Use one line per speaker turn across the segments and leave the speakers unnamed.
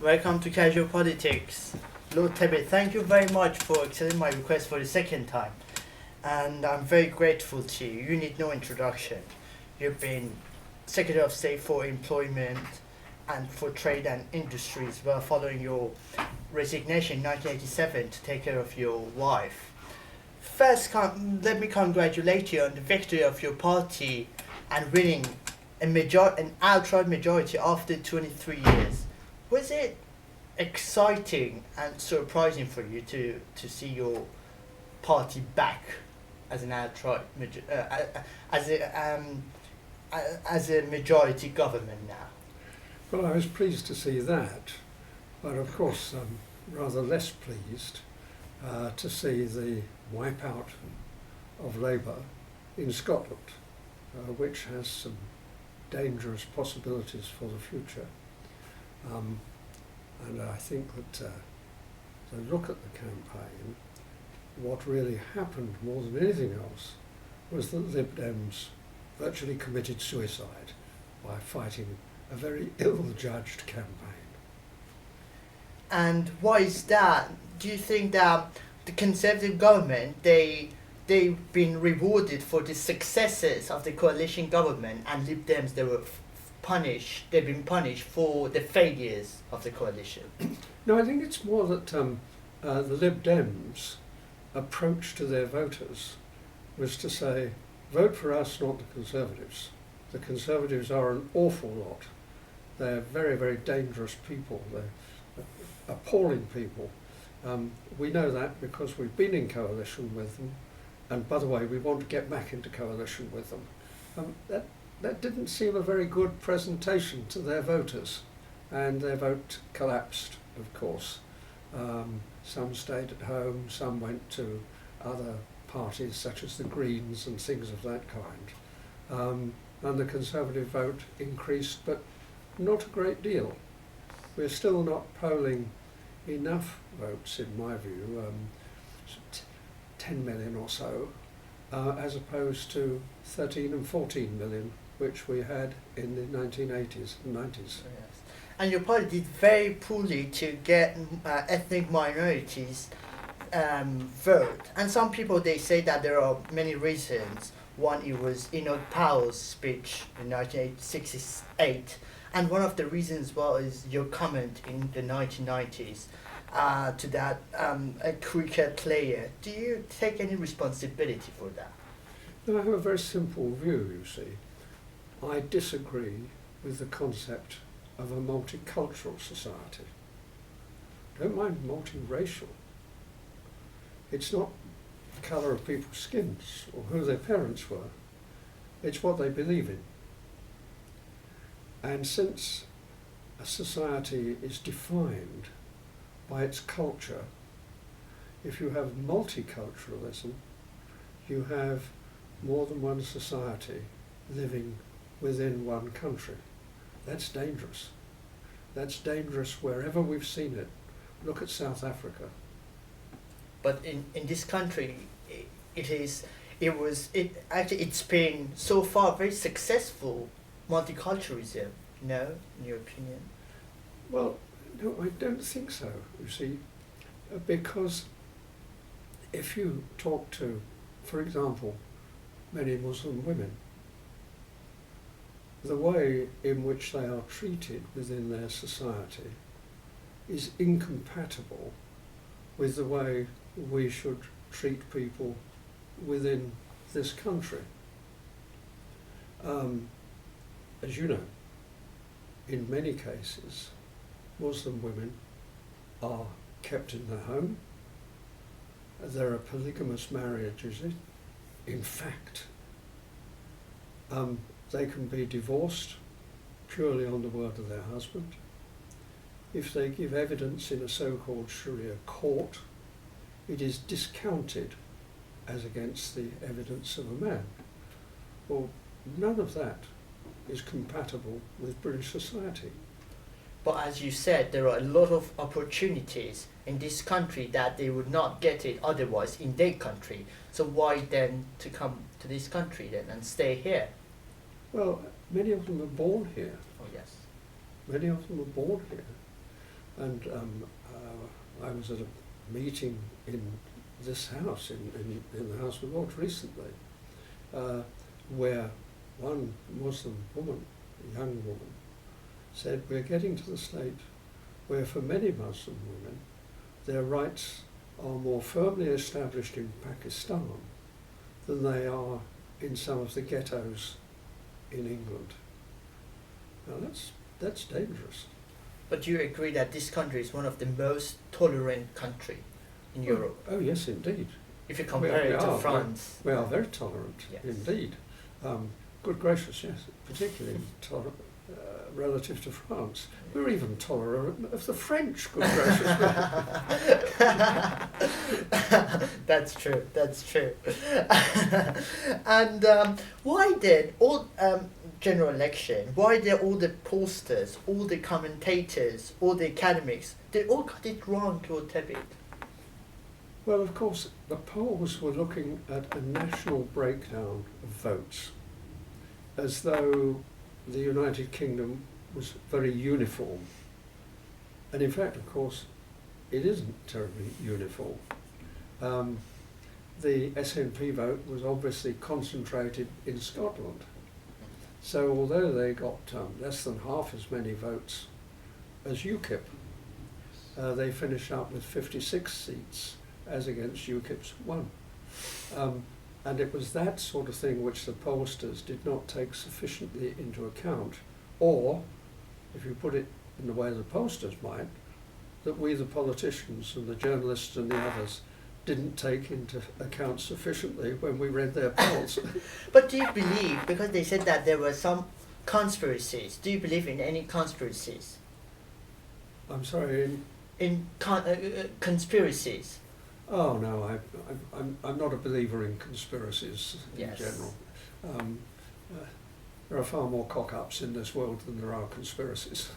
Welcome to Casual Politics. Lord Tebbit, thank you very much for accepting my request for the second time. And I'm very grateful to you. You need no introduction. You've been Secretary of State for Employment and for Trade and Industries while following your resignation in 1987 to take care of your wife. First, let me congratulate you on the victory of your party and winning an outright majority after 23 years. Was it exciting and surprising for you to see your party back as an outright as a majority government now?
Well, I was pleased to see that, but of course rather less pleased to see the wipeout of Labour in Scotland, which has some dangerous possibilities for the future. And I think that to look at the campaign, what really happened more than anything else was that Lib Dems virtually committed suicide by fighting a very ill-judged campaign.
And why is that? Do you think that the Conservative government, they've been rewarded for the successes of the coalition government, and Lib Dems, they've been punished for the failures of the coalition?
No, I think it's more that the Lib Dems' approach to their voters was to say, vote for us, not the Conservatives. The Conservatives are an awful lot. They're very, very dangerous people. They're appalling people. We know that because we've been in coalition with them, and by the way, we want to get back into coalition with them. That didn't seem a very good presentation to their voters, and their vote collapsed, of course. Some stayed at home, some went to other parties such as the Greens and things of that kind. And the Conservative vote increased, but not a great deal. We're still not polling enough votes, in my view, 10 million or so, as opposed to 13 and 14 million, which we had in the 1980s and 90s.
Yes. And your party did very poorly to get ethnic minorities vote. And some people, they say that there are many reasons. One, it was Enoch Powell's speech in 1968. And one of the reasons, well, is your comment in the 1990s to that a cricket player. Do you take any responsibility for that?
No, I have a very simple view, you see. I disagree with the concept of a multicultural society. I don't mind multiracial. It's not the colour of people's skins or who their parents were. It's what they believe in. And since a society is defined by its culture, if you have multiculturalism, you have more than one society living within one country. That's dangerous. That's dangerous wherever we've seen it. Look at South Africa.
But in this country, it's been so far very successful multiculturalism, no, in your opinion?
Well, no, I don't think so, you see, because if you talk to, for example, many Muslim women, the way in which they are treated within their society is incompatible with the way we should treat people within this country. As you know, in many cases, Muslim women are kept in their home. There are polygamous marriages. In fact, they can be divorced purely on the word of their husband. If they give evidence in a so-called Sharia court, it is discounted as against the evidence of a man. Well, none of that is compatible with British society.
But as you said, there are a lot of opportunities in this country that they would not get it otherwise in their country. So why then to come to this country then and stay here?
Well, many of them are born here.
Oh yes.
Many of them are born here. And I was at a meeting in this house, in the House of Lords recently, where one Muslim woman, a young woman, said, we're getting to the state where for many Muslim women, their rights are more firmly established in Pakistan than they are in some of the ghettos in England. Now that's dangerous.
But you agree that this country is one of the most tolerant country in Europe?
Oh yes, indeed.
If you compare it to France.
We are very tolerant,
Yes.
indeed. Good gracious, yes, particularly tolerant relative to France. We're even tolerant of the French, good gracious.
That's true, that's true. And why did all general election, why did all the pollsters, all the commentators, all the academics, they all got it wrong, Lord Tebbit?
Well, of course, the polls were looking at a national breakdown of votes, as though the United Kingdom was very uniform. And in fact, of course, it isn't terribly uniform. The SNP vote was obviously concentrated in Scotland. So although they got less than half as many votes as UKIP, they finished up with 56 seats as against UKIP's 1. And it was that sort of thing which the pollsters did not take sufficiently into account, or, if you put it in the way the pollsters might, that we the politicians and the journalists and the others didn't take into account sufficiently when we read their polls.
But do you believe, because they said that there were some conspiracies, do you believe in any conspiracies?
I'm sorry.
In conspiracies?
Oh no, I'm not a believer in conspiracies in
Yes.
general. There are far more cock-ups in this world than there are conspiracies.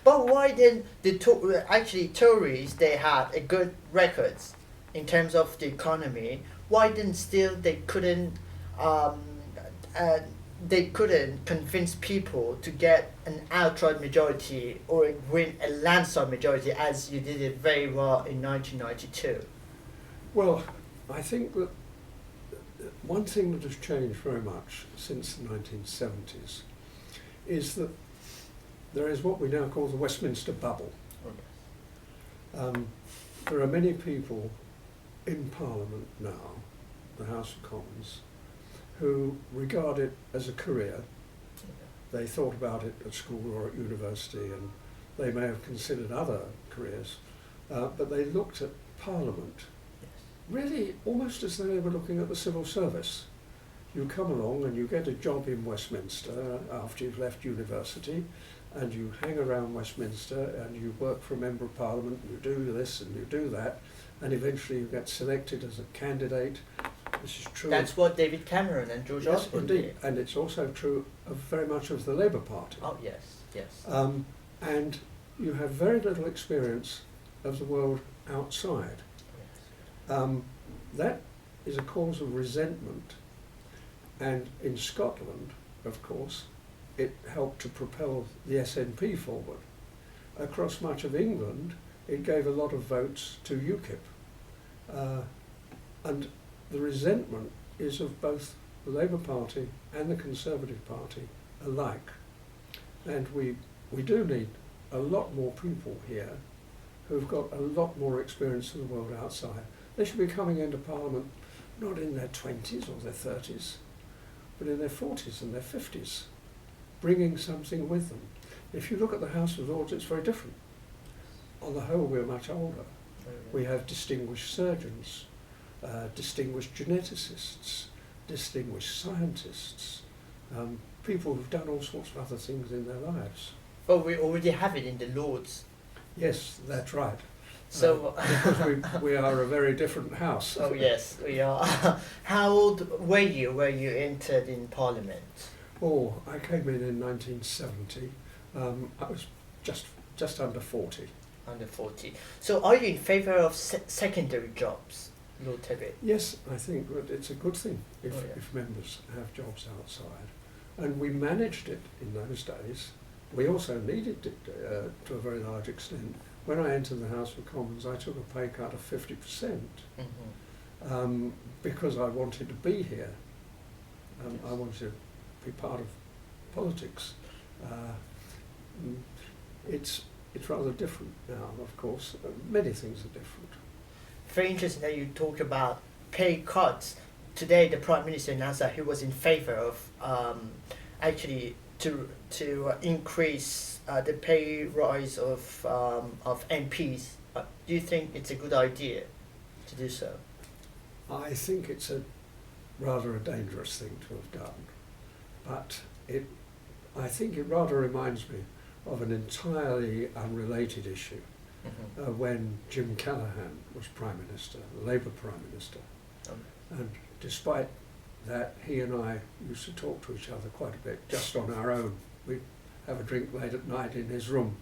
But why didn't the actually Tories, they had a good records in terms of the economy? Why didn't still they couldn't convince people to get an outright majority or win a landslide majority as you did it very well in 1992?
Well, I think that one thing that has changed very much since the 1970s is that there is what we now call the Westminster bubble. There are many people in Parliament now, the House of Commons, who regard it as a career. They thought about it at school or at university, and they may have considered other careers, but they looked at Parliament really almost as though they were looking at the civil service. You come along and you get a job in Westminster after you've left university, and you hang around Westminster and you work for a Member of Parliament, and you do this and you do that, and eventually you get selected as a candidate. This is true.
That's what David Cameron and George
Yes,
Osborne
indeed,
did.
and it's also true of very much of the Labour Party.
Oh yes, yes.
And you have very little experience of the world outside. That is a cause of resentment, and in Scotland, of course, it helped to propel the SNP forward. Across much of England, it gave a lot of votes to UKIP. And the resentment is of both the Labour Party and the Conservative Party alike. And we do need a lot more people here who've got a lot more experience of the world outside. They should be coming into Parliament not in their 20s or their 30s, but in their 40s and their 50s, bringing something with them. If you look at the House of Lords, it's very different. On the whole, we're much older. We have distinguished surgeons, distinguished geneticists, distinguished scientists, people who've done all sorts of other things in their lives.
Well, we already have it in the Lords.
Yes, that's right.
So
Because we are a very different house.
oh yes, we are. How old were you when you entered in Parliament?
Oh, I came in 1970. I was just under 40.
Under 40. So are you in favour of secondary jobs, Lord Tebbit?
Yes, I think that it's a good thing if members have jobs outside. And we managed it in those days we also needed it to a very large extent. When I entered the House of Commons, I took a pay cut of 50% because I wanted to be here. I wanted to be part of politics. It's rather different now, of course. Many things are different.
Very interesting that you talk about pay cuts. Today, the Prime Minister announced that he was in favour of actually to increase the pay rise of MPs. Do you think it's a good idea to do so?
I think it's rather a dangerous thing to have done, but I think it rather reminds me of an entirely unrelated issue when Jim Callaghan was Prime Minister, the Labour Prime Minister. And despite that, he and I used to talk to each other quite a bit, just on our own. We'd have a drink late at night in his room,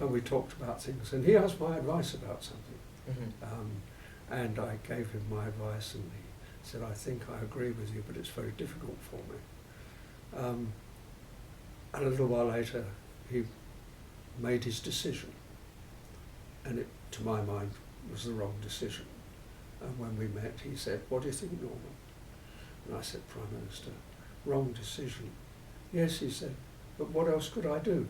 and we talked about things. And he asked my advice about something. And I gave him my advice, and he said, I think I agree with you, but it's very difficult for me. And a little while later, he made his decision. And it, to my mind, was the wrong decision. And when we met, he said, what do you think, Norman? And I said, Prime Minister, wrong decision. Yes, he said, but what else could I do?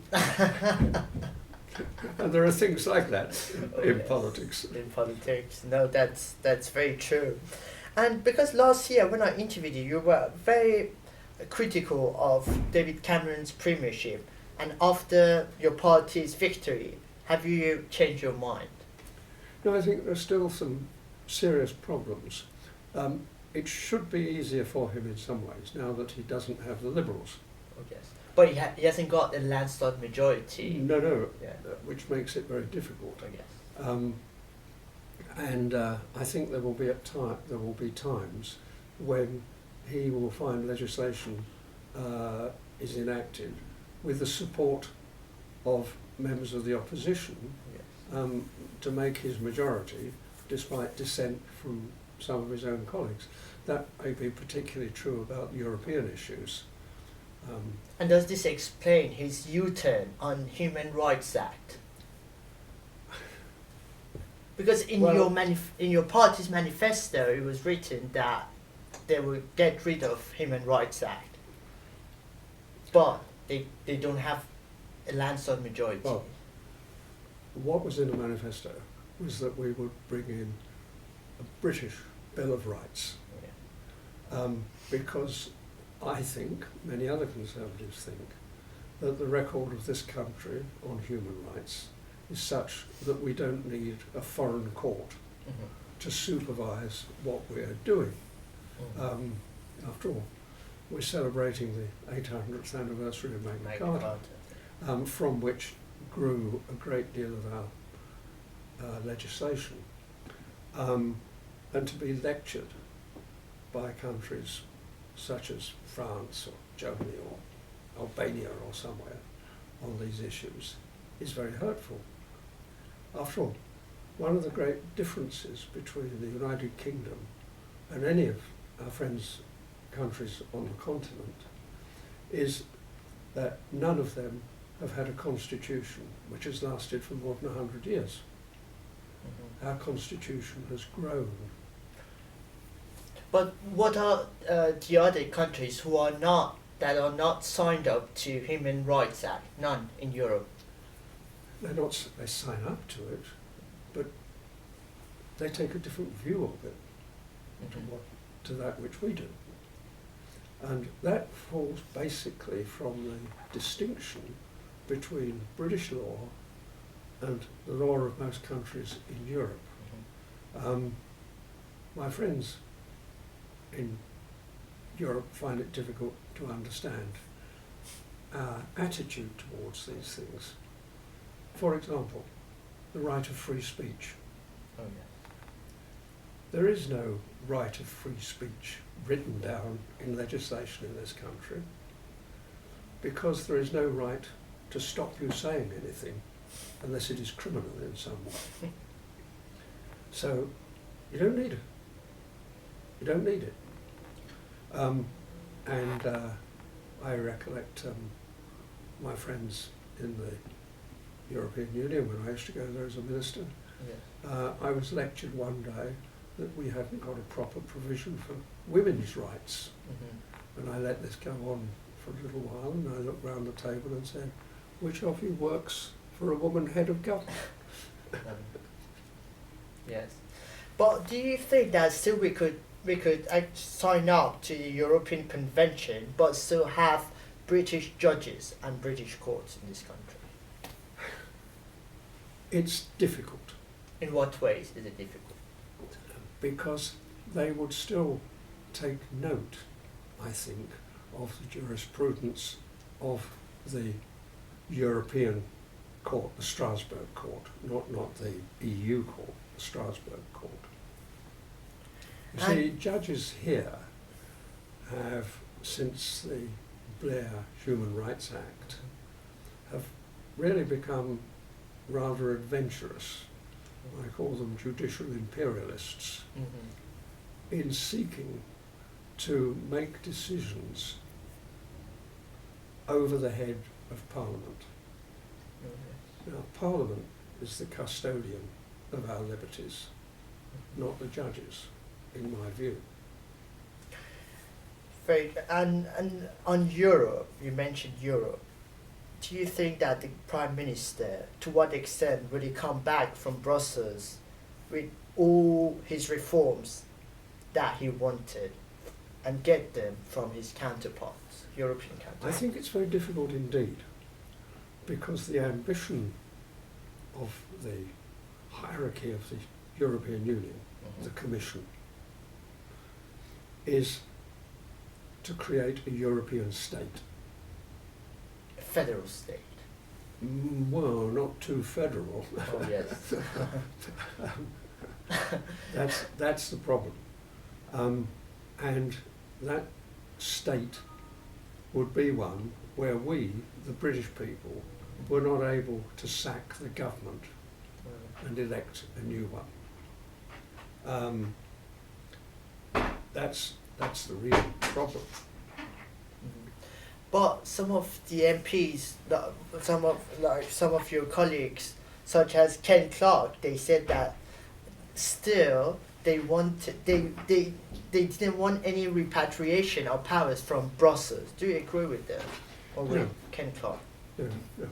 And there are things like that in politics.
In politics, no, that's very true. And because last year when I interviewed you, you were very critical of David Cameron's premiership, and after your party's victory, have you changed your mind?
No, I think there's still some serious problems. It should be easier for him in some ways now that he doesn't have the Liberals.
Oh, yes. But he hasn't got a landslide majority.
No,
Yeah.
Which makes it very difficult.
I guess.
And I think there will be times when he will find legislation is enacted with the support of members of the opposition to make his majority, despite dissent from some of his own colleagues. That may be particularly true about European issues.
And does this explain his U-turn on Human Rights Act? Because in your party's manifesto, it was written that they would get rid of Human Rights Act, but they don't have a landslide majority.
Well, what was in the manifesto was that we would bring in a British Bill of Rights, because I think, many other Conservatives think, that the record of this country on human rights is such that we don't need a foreign court to supervise what we're doing. After all, we're celebrating the 800th anniversary of Magna Carta, from which grew a great deal of our legislation. And to be lectured by countries such as France or Germany or Albania or somewhere on these issues is very hurtful. After all, one of the great differences between the United Kingdom and any of our friends' countries on the continent is that none of them have had a constitution which has lasted for more than 100 years. Our constitution has grown.
But what are the other countries who are not signed up to Human Rights Act? None in Europe.
They sign up to it, but they take a different view of it to that which we do. And that falls basically from the distinction between British law and the law of most countries in Europe. My friends in Europe find it difficult to understand our attitude towards these things. For example, the right of free speech.
Oh, yes.
There is no right of free speech written down in legislation in this country because there is no right to stop you saying anything unless it is criminal in some way. So you don't need it. You don't need it. I recollect my friends in the European Union when I used to go there as a minister.
Yeah.
I was lectured one day that we hadn't got a proper provision for women's rights.
Mm-hmm.
And I let this go on for a little while, and I looked round the table and said, which of you works for a woman head of government?
Yes. But do you think that still we could sign up to the European Convention but still have British judges and British courts in this country?
It's difficult.
In what ways is it difficult?
Because they would still take note, I think, of the jurisprudence of the European court, the Strasbourg court, not the EU court, the Strasbourg court. You see, judges here have, since the Blair Human Rights Act, have really become rather adventurous. I call them judicial imperialists,
Mm-hmm.
in seeking to make decisions over the head of Parliament.
Mm-hmm.
Now, Parliament is the custodian of our liberties, not the judges, in my view.
Very good. And on Europe, you mentioned Europe. Do you think that the Prime Minister, to what extent will he come back from Brussels with all his reforms that he wanted and get them from his counterparts, European
I
counterparts?
think it's very difficult indeed, because the ambition of the hierarchy of the European Union,
Mhm.
the Commission, is to create a European state.
A federal state.
Well, not too federal.
Oh yes.
That's the problem. And that state would be one where we, the British people, were not able to sack the government and elect a new one. That's the real problem.
Mhm. But some of the MPs, some of your colleagues, such as Ken Clarke, they said that still they didn't want any repatriation of powers from Brussels. Do you agree with them, or with
No.
Ken Clarke?
No, no.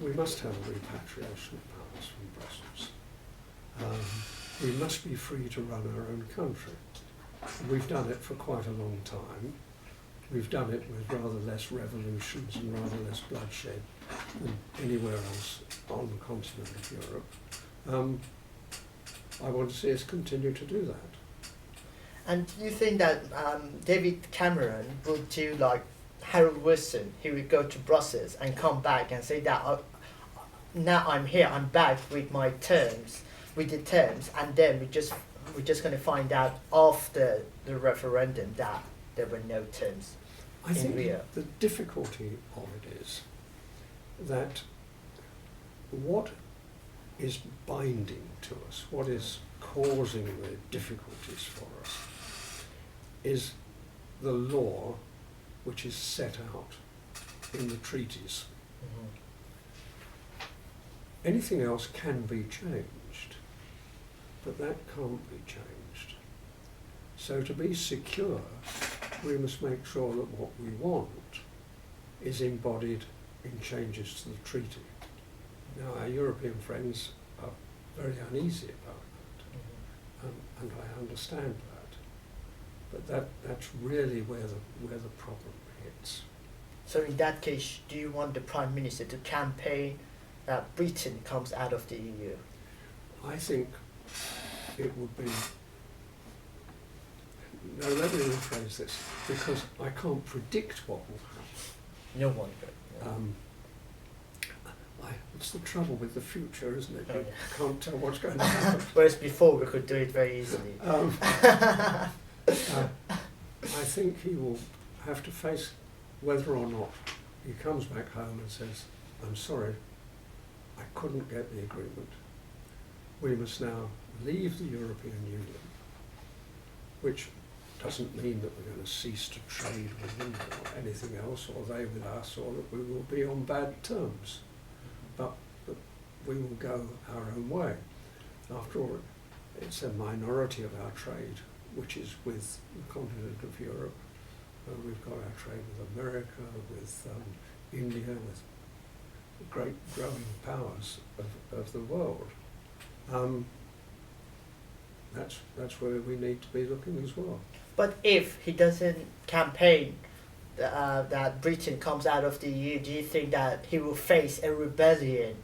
We must have a repatriation of powers from Brussels. We must be free to run our own country. We've done it for quite a long time. We've done it with rather less revolutions and rather less bloodshed than anywhere else on the continent of Europe. I want to see us continue to do that.
And do you think that David Cameron would do like Harold Wilson? He would go to Brussels and come back and say that now I'm here, I'm back with my terms, with the terms, and then we're just going to find out after the referendum that there were no terms.
I think
real.
the difficulty of it is that what is binding to us, what is causing the difficulties for us, is the law which is set out in the treaties. Anything else can be changed, but that can't be changed. So to be secure, we must make sure that what we want is embodied in changes to the treaty. Now, our European friends are very uneasy about that, and I understand that. But that's really where the problem hits.
So in that case, do you want the Prime Minister to campaign that Britain comes out of the EU?
I think it would be... No, let me rephrase this, because I can't predict what will happen.
No one could. No.
It's the trouble with the future, isn't it?
Oh,
You
yeah.
can't tell what's going to happen.
Whereas before we could do it very easily.
I think he will have to face whether or not he comes back home and says, I'm sorry, I couldn't get the agreement. We must now leave the European Union, which doesn't mean that we're going to cease to trade with them or anything else, or they with us, or that we will be on bad terms. but that we will go our own way. After all, it's a minority of our trade which is with the continent of Europe. We've got our trade with America, with India, with great growing powers of the world. That's where we need to be looking as well.
But if he doesn't campaign that Britain comes out of the EU, do you think that he will face a rebellion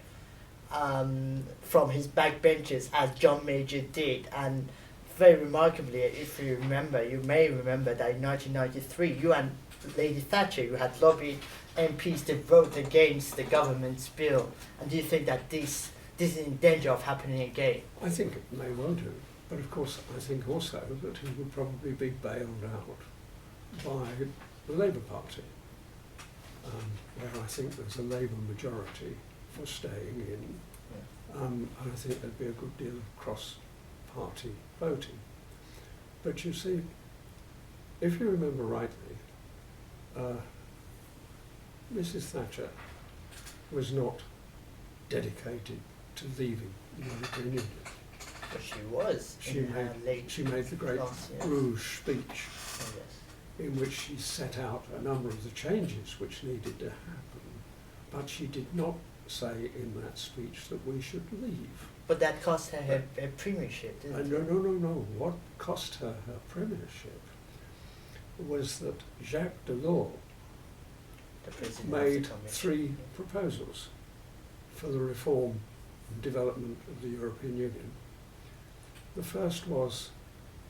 from his backbenchers as John Major did? And very remarkably, if you remember, you may remember that in 1993, you and Lady Thatcher, you had lobbied MPs to vote against the government's bill. And do you think that this is in danger of happening again?
I think it may well do, but of course I think also that he will probably be bailed out by the Labour Party, where I think there's a Labour majority for staying in, and I think there'd be a good deal of cross-party voting. But you see, if you remember rightly, Mrs. Thatcher was not dedicated to leaving the European Union.
But she was.
She made the great Rouge speech, in which she set out a number of the changes which needed to happen, but she did not say in that speech that we should leave.
But that cost her her premiership, didn't it?
No. What cost her her premiership was that Jacques Delors made 3 proposals for the reform and development of the European Union. The first was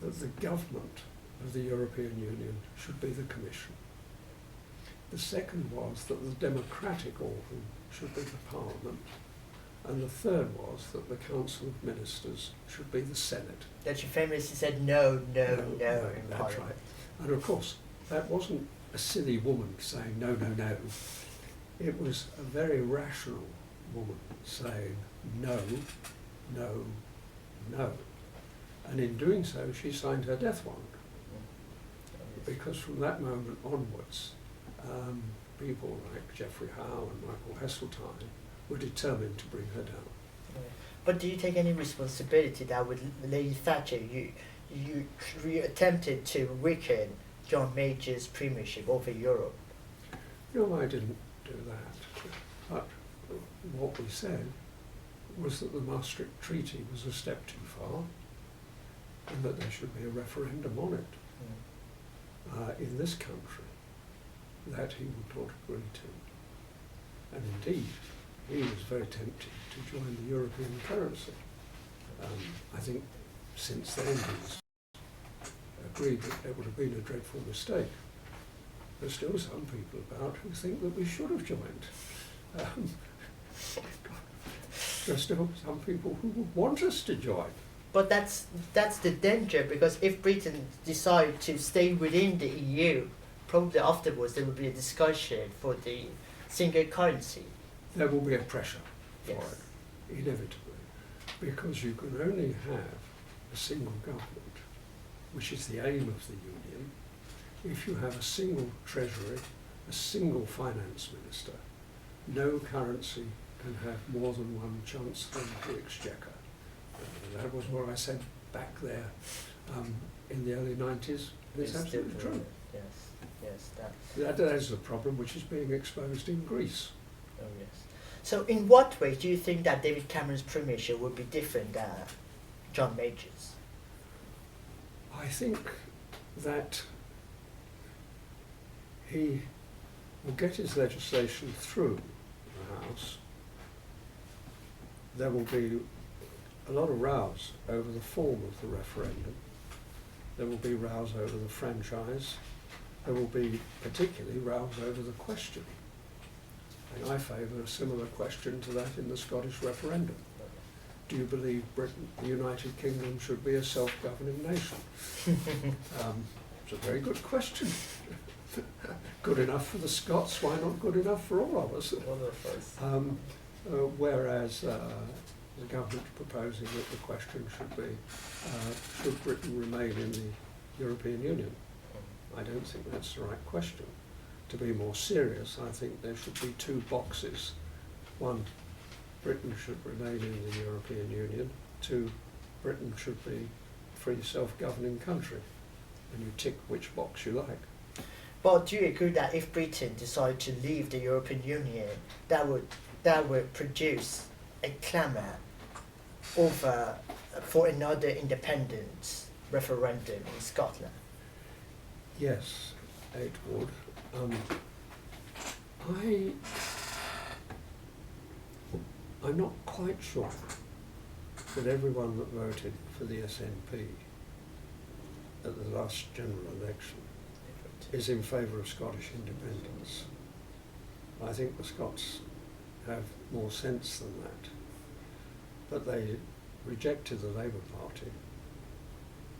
that the government of the European Union should be the Commission. The second was that the democratic organ should be the Parliament. And the third was that the Council of Ministers should be the Senate.
That she famously said no in
That's
Parliament.
right. And of course, that wasn't a silly woman saying no. It was a very rational woman saying no. And in doing so, she signed her death warrant. Because from that moment onwards, people like Geoffrey Howe and Michael Heseltine were determined to bring her down.
But do you take any responsibility that with Lady Thatcher, you attempted to weaken John Major's premiership over Europe?
No, I didn't do that. But what we said was that the Maastricht Treaty was a step too far, and that there should be a referendum on it in this country that he would not agree to. And indeed, he was very tempted to join the European currency. I think since then he's agreed that it would have been a dreadful mistake. There's still some people about who think that we should have joined. There's still some people who would want us to join.
But that's the danger, because if Britain decides to stay within the EU, probably afterwards there will be a discussion for the single currency.
There will be a pressure for
Yes.
it, inevitably, because you can only have a single government, which is the aim of the Union, if you have a single treasury, a single finance minister. No currency can have more than one chancellor of the exchequer. That was what I said back there in the early 90s. It's absolutely true.
Yes,
That is the problem which is being exposed in Greece.
Oh yes. So in what way do you think that David Cameron's premiership would be different than John Major's?
I think that he will get his legislation through the House. There will be a lot of rows over the form of the referendum. There will be rows over the franchise. There will be particularly rows over the question. And I favour a similar question to that in the Scottish referendum. Do you believe Britain, the United Kingdom, should be a self-governing nation? It's a very good question. Good enough for the Scots, why not good enough for all of us? Whereas the government proposing that the question should be, should Britain remain in the European Union? I don't think that's the right question. To be more serious, I think there should be 2 boxes. One Britain should remain in the European Union to Britain should be a free self-governing country, and you tick which box you like.
But do you agree that if Britain decided to leave the European Union, that would produce a clamour for another independence referendum in Scotland?
Yes, it would. I'm not quite sure that everyone that voted for the SNP at the last general election is in favour of Scottish independence. I think the Scots have more sense than that. But they rejected the Labour Party.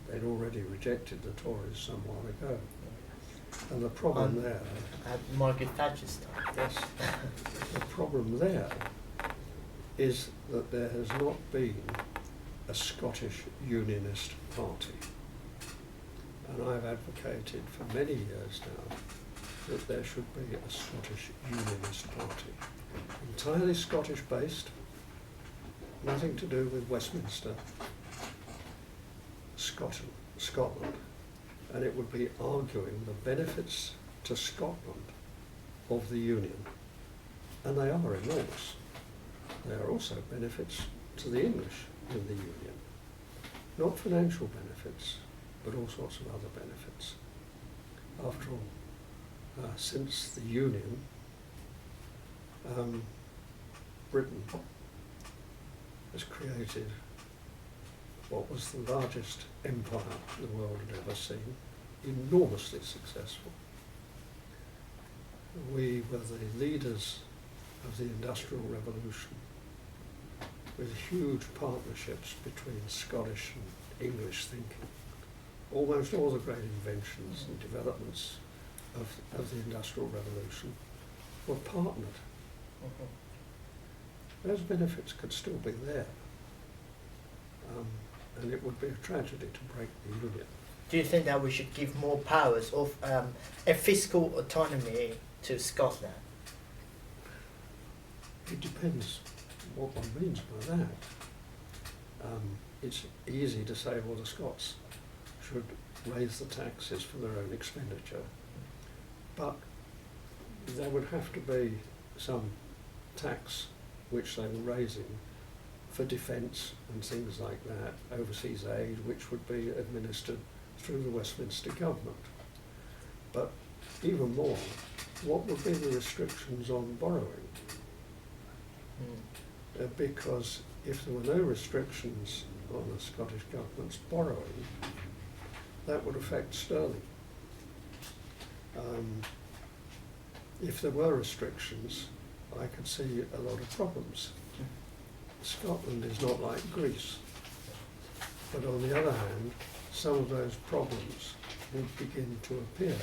They'd already rejected the Tories some while ago. And the problem there...
At Margaret Thatcher's time.
Yes. The problem there is that there has not been a Scottish Unionist party. And I've advocated for many years now that there should be a Scottish Unionist party. Entirely Scottish based, nothing to do with Westminster, Scotland. And it would be arguing the benefits to Scotland of the Union. And they are enormous. There are also benefits to the English in the Union. Not financial benefits, but all sorts of other benefits. After all, since the Union, Britain has created what was the largest empire the world had ever seen, enormously successful. We were the leaders of the Industrial Revolution, with huge partnerships between Scottish and English thinking. Almost all the great inventions and developments of the Industrial Revolution were partnered. Those benefits could still be there. And it would be a tragedy to break the Union.
Do you think that we should give more powers of a fiscal autonomy to Scotland?
It depends what one means by that. It's easy to say, well, the Scots should raise the taxes for their own expenditure, but there would have to be some tax which they were raising for defence and things like that, overseas aid, which would be administered through the Westminster government. But even more, what would be the restrictions on borrowing? Because if there were no restrictions on the Scottish government's borrowing, that would affect sterling. If there were restrictions, I could see a lot of problems. Scotland is not like Greece, but on the other hand, some of those problems would begin to appear.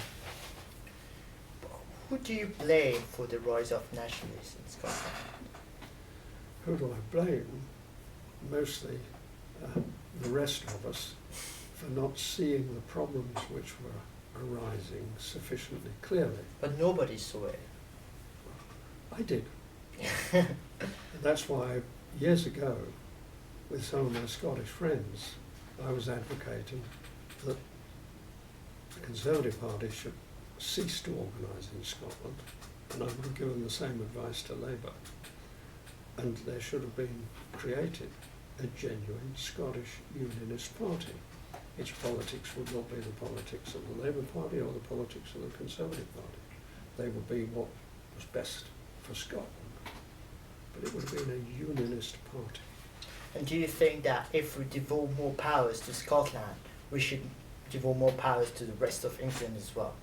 Who do you blame for the rise of nationalism in Scotland?
Who do I blame? Mostly the rest of us for not seeing the problems which were arising sufficiently clearly.
But nobody saw it.
I did. And that's why years ago, with some of my Scottish friends, I was advocating that the Conservative Party should cease to organise in Scotland, and I would have given the same advice to Labour. And there should have been created a genuine Scottish Unionist party. Its politics would not be the politics of the Labour Party or the politics of the Conservative Party. They would be what was best for Scotland. But it would have been a Unionist party.
And do you think that if we devolve more powers to Scotland, we should devolve more powers to the rest of England as well?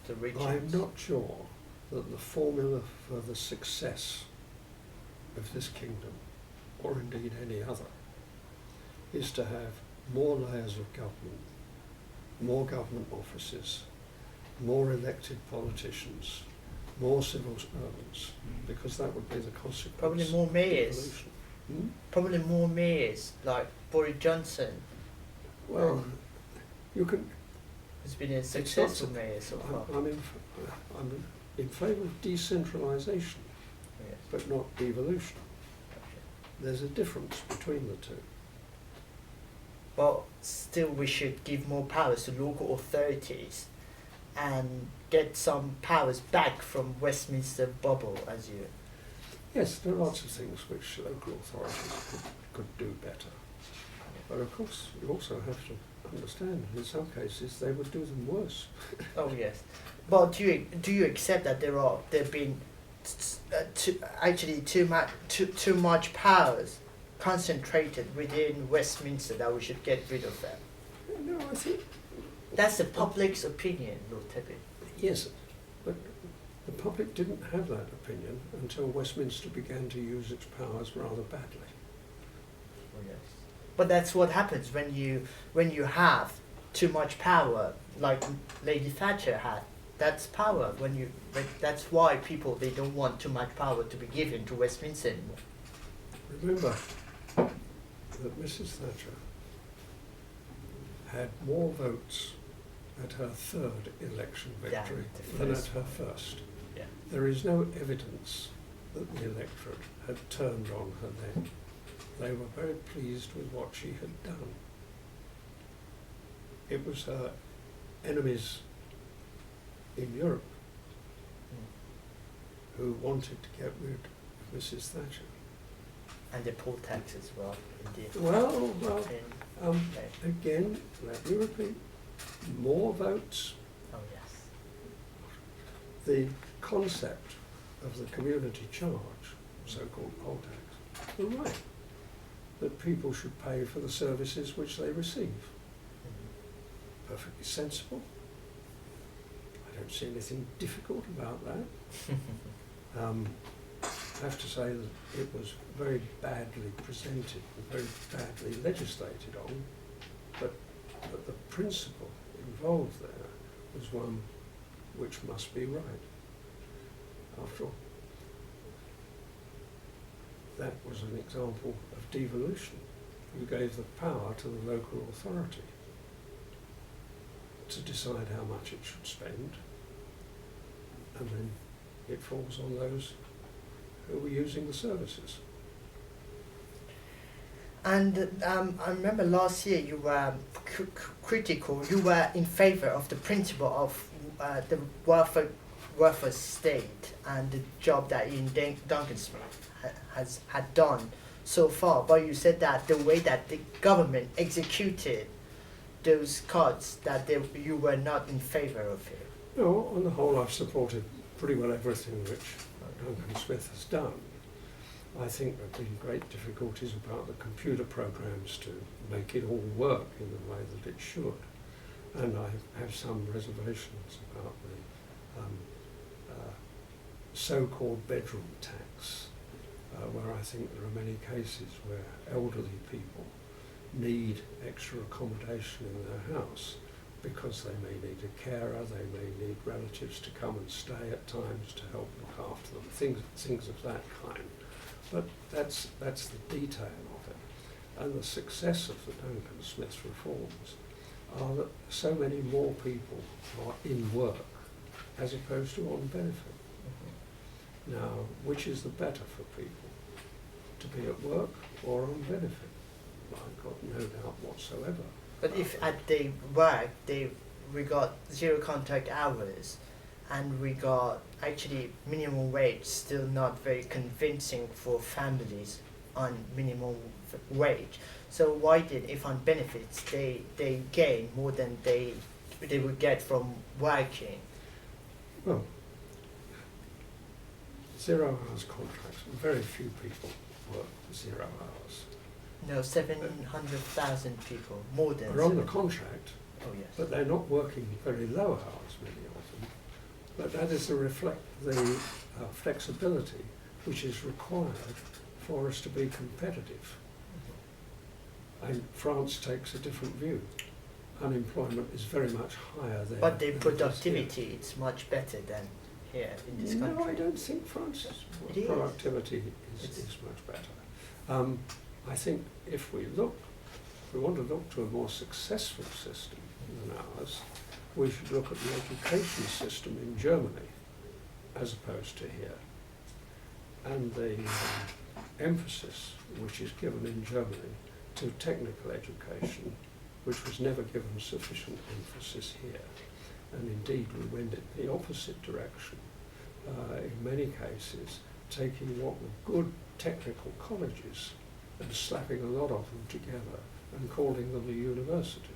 The regions?
I'm not sure that the formula for the success of this kingdom, or indeed any other, is to have more layers of government, more government offices, more elected politicians, more civil servants, because that would be the consequence.
Probably more mayors. Probably more mayors, like Boris Johnson.
Well, you can.
Has been a successful mayor so far.
I'm in favour of decentralisation.
Yeah.
but not devolution. There's a difference between the two.
But still, we should give more powers to local authorities and get some powers back from Westminster bubble, as you.
Yes, there are lots of things which local authorities could do better. But of course, you also have to understand, in some cases, they would do them worse.
Oh yes, but do you accept that there've been too much powers concentrated within Westminster that we should get rid of them?
No, I think
That's the public's opinion, Lord Tebbit.
yes, but the public didn't have that opinion until Westminster began to use its powers rather badly.
Oh, yes. But that's what happens when you have too much power, like Lady Thatcher had. That's power. That's why they don't want too much power to be given to Westminster anymore.
Remember that Mrs. Thatcher had more votes at her third election victory than at her first.
Yeah.
There is no evidence that the electorate had turned on her then. They were very pleased with what she had done. It was her enemies in Europe who wanted to get rid of Mrs. Thatcher.
And the poll tax as well, indeed.
Well,
Okay.
again, let me repeat, more votes.
Oh yes.
The concept of the community charge, so-called poll tax, the right that people should pay for the services which they receive. Perfectly sensible. I don't see anything difficult about that. I have to say that it was very badly presented and very badly legislated on, but the principle involved there was one which must be right. After all, that was an example of devolution. You gave the power to the local authority to decide how much it should spend, and then it falls on those who were using the services.
And I remember last year you were critical. You were in favour of the principle of the welfare state and the job that Ian Duncan Smith had done so far. But you said that the way that the government executed those cuts, that you were not in favour of it.
No, on the whole, I've supported pretty well everything which Duncan Smith has done. I think there have been great difficulties about the computer programs to make it all work in the way that it should. And I have some reservations about the so-called bedroom tax, where I think there are many cases where elderly people need extra accommodation in their house because they may need a carer, they may need relatives to come and stay at times to help look after them, things of that kind. But that's the detail of it. And the success of the Duncan Smith reforms are that so many more people are in work as opposed to on benefit. Now, which is the better for people? To be at work or on benefit? I've got no doubt whatsoever.
But if at the work we got zero contact hours and we got actually minimum wage, still not very convincing for families on minimum wage. So why did, if on benefits, they gain more than they would get from working?
Well, 0 hours contracts, very few people work 0 hours.
No, 700,000 people, more than.
Are on the contract,
Oh yes.
but they're not working very low hours, many of them. But that is to reflect the flexibility which is required for us to be competitive. And France takes a different view. Unemployment is very much higher there.
But the
than it is
productivity, it's much better than here in this
here.
country.
No, I don't think France's
It is.
productivity is much better. I think if we want to look to a more successful system than ours, we should look at the education system in Germany as opposed to here. and the emphasis which is given in Germany to technical education, which was never given sufficient emphasis here. And indeed we went in the opposite direction, in many cases taking what were good technical colleges and slapping a lot of them together and calling them a university.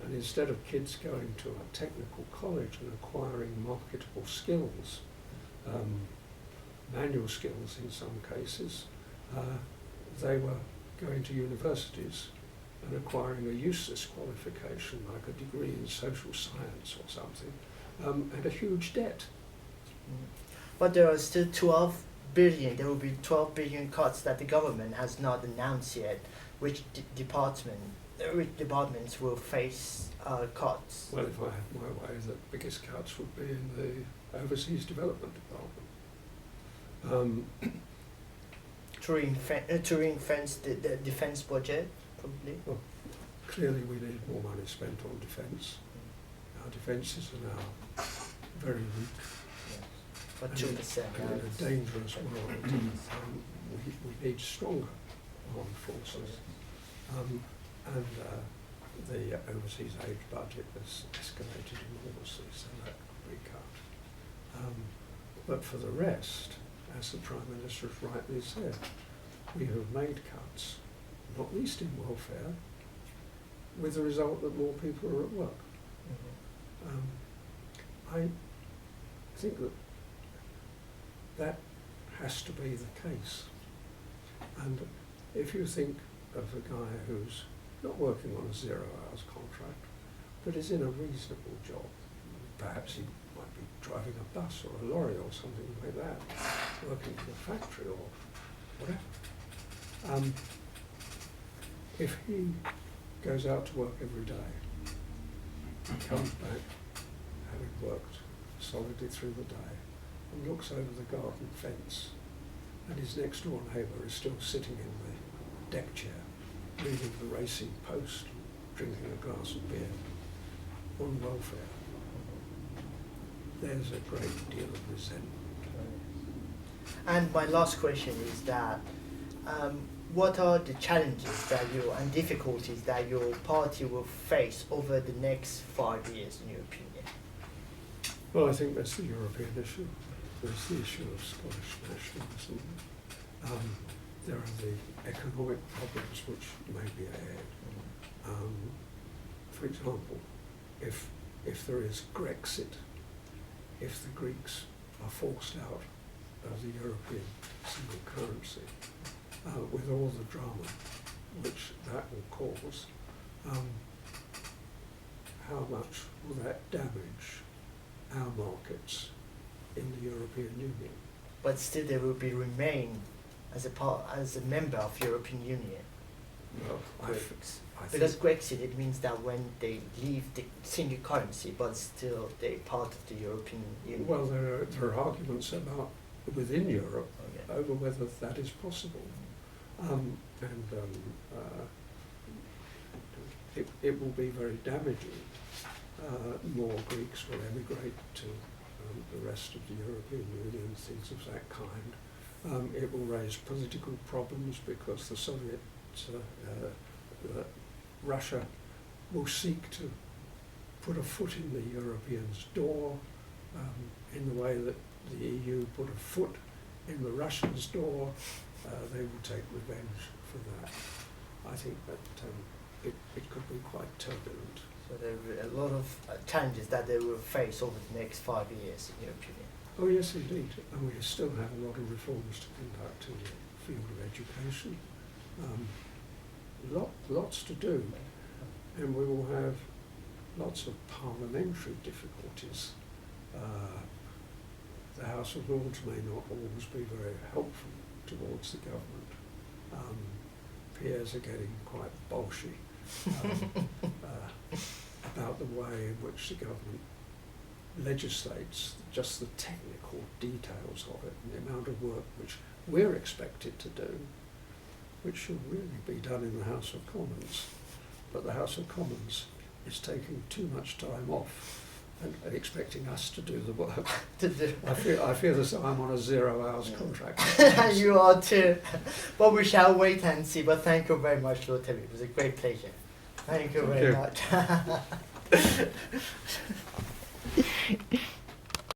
And instead of kids going to a technical college and acquiring marketable skills, manual skills in some cases, they were going to universities and acquiring a useless qualification like a degree in social science or something, and a huge debt.
But there are still 12 billion, there will be 12 billion cuts that the government has not announced yet. Which departments will face cuts?
Well, if I had my way, the biggest cuts would be in the Overseas Development Department.
To ring-fence the defence budget, probably?
Well, clearly we need more money spent on defence. Our defences are now very weak.
Yes. But 2%.
And in a dangerous world, we need stronger armed forces. And the overseas aid budget has escalated enormously, so that could be cut. But for the rest, as the Prime Minister has rightly said, we have made cuts, not least in welfare, with the result that more people are at work.
Mm-hmm.
I think that has to be the case. And if you think of a guy who's not working on a 0 hours contract, but is in a reasonable job, perhaps he might be driving a bus or a lorry or something like that, working for a factory or whatever. If he goes out to work every day, he comes back having worked solidly through the day and looks over the garden fence, and his next door neighbour is still sitting in the deck chair reading the Racing Post, drinking a glass of beer on welfare, there's a great deal of resentment.
And my last question is that what are the challenges that and difficulties that your party will face over the next 5 years, in your opinion?
Well, I think that's the European issue. There's the issue of Scottish nationalism. There are the economic problems which may be ahead. For example, if there is Grexit, if the Greeks are forced out of the European single currency, with all the drama which that will cause, how much will that damage our markets in the European Union?
But still they will remain as a member of European Union.
Well,
Because Grexit, it means that when they leave the single currency, but still they're part of the European Union.
Well, there are arguments about within Europe
Okay.
over whether that is possible, it will be very damaging. More Greeks will emigrate to the rest of the European Union, things of that kind. It will raise political problems because the Soviet Russia will seek to put a foot in the Europeans' door in the way that the EU put a foot in the Russians' door. They will take revenge for that. I think that it could be quite turbulent.
So there are a lot of challenges that they will face over the next 5 years, in your opinion.
Oh yes, indeed. And we still have a lot of reforms to conduct in the field of education. Lots to do, and we will have lots of parliamentary difficulties. The House of Lords may not always be very helpful towards the government. Peers are getting quite bolshy about the way in which the government legislates, just the technical details of it, and the amount of work which we're expected to do, which should really be done in the House of Commons. But the House of Commons is taking too much time off and expecting us to do the work.
To
I feel as though I'm on a 0 hours contract.
do. You are too. But we shall wait and see. But thank you very much, Lord Tebbit. It was a great pleasure. Thank you
Thank
very
you.
much.